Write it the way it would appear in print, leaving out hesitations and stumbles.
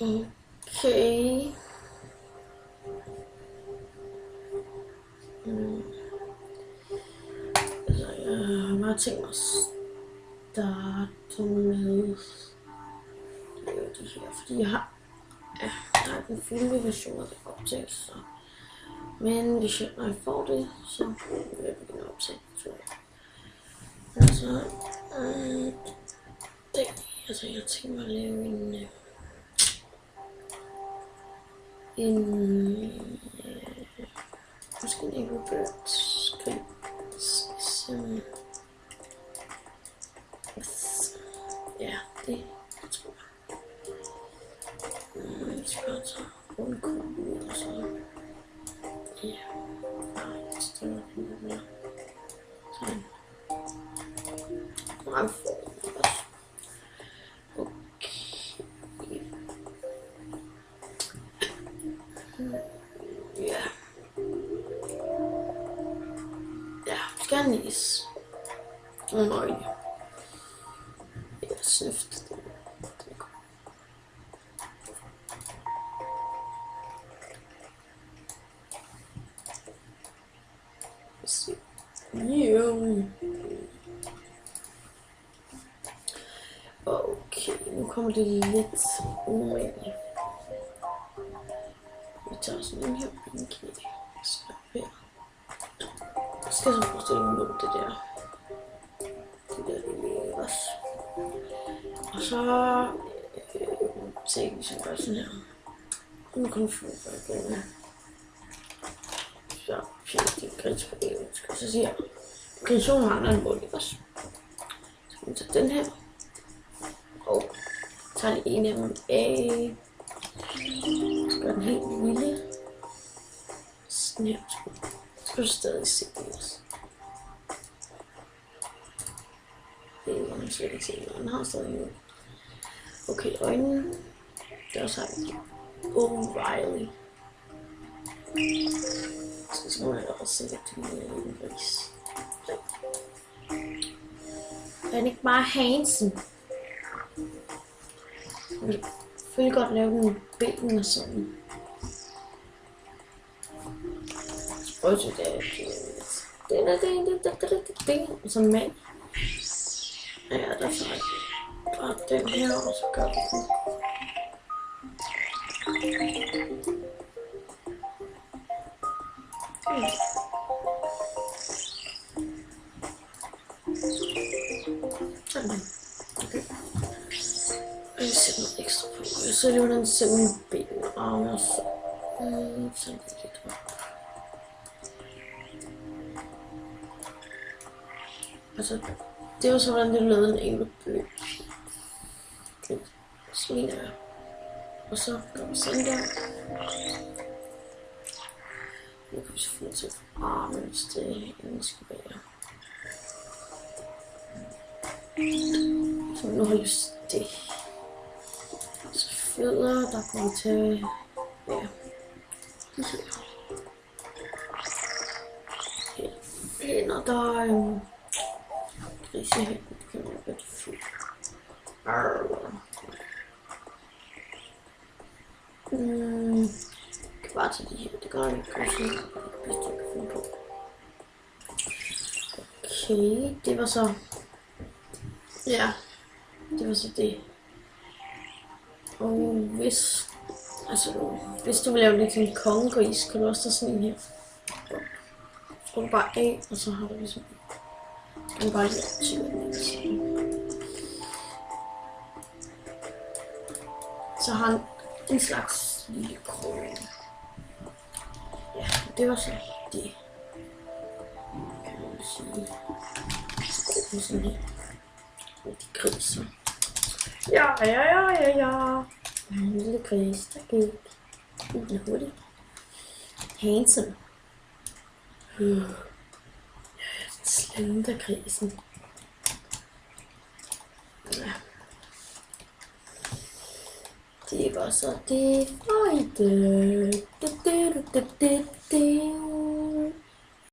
Okay. Altså, jeg har bare tænkt mig at starte med de her, fordi jeg har den fulde version af det optagelser. Men hvis når jeg får det, så vil jeg begynde at optage, tror jeg. Altså, jeg tænker mig at lave måske en Angry Birds skridt, ja, det tror jeg. Jeg skal bare tage rundkuglen og så, ja, jeg stiller den mere. Sådan. Meget form også. Okay. Ja. Ja, skal næse. Og øjne. Ja, snift. Okay, nu kommer det lidt urimelig. Vi tager sådan en her pinky. Så her. Jeg skal så forestille mig det der. Det der lille også. Og så se, hvis jeg gør sådan her. Nu kan du få det igen. Så det er gris på det. Så siger jeg, gristionen mangler en mål, ikke også? Så kan vi tage den her. Og tager lige en af dem af. Gør den helt lille. Sådan her. Så kan du stadig se det også. Det er man slet ikke se, den har stadig noget. Okay, øjnene. Det er også her. O'Reilly. Så må jeg også se lidt til en gris. Er den ikke bare handsome? Jeg vil selvfølgelig godt lave den med ben og sådan. Prøv at se det er sådan mand. Ja, der er så bare den her, og så gør vi den. Sådan. Okay. Jeg sætter noget ekstra på. Jeg så lige hvordan sætter mine ben og arme og så. Sådan lidt op. Altså, det var så hvordan det lavede en enkelt bøg. Okay. Så ligner jeg. Og så gør vi sådan der. Nu kan vi selvfølgelig til armen, hvis det endelig skal være. Så nu har jeg lyst til det. Så fødder, der kommer til, ja, de her. Hænder, der er grisehænder, det kan man godt få. Jeg kan bare tage de her, det gør jeg ikke, hvis jeg kan finde på. Okay, det var så, ja, det var så det. Og hvis du vil lave lidt en kongegris, kan du også tage sådan en her. Så går du bare af, og så har du ligesom, kan du bare lige så har han en slags lille krone. Ja, det var så det. Kan man sige. Så går sådan her. Og de griser. Ja. En lille gris, der gik. Den er hurtig. Handsome. Slender grisen. Ja. Det var så det for i dag.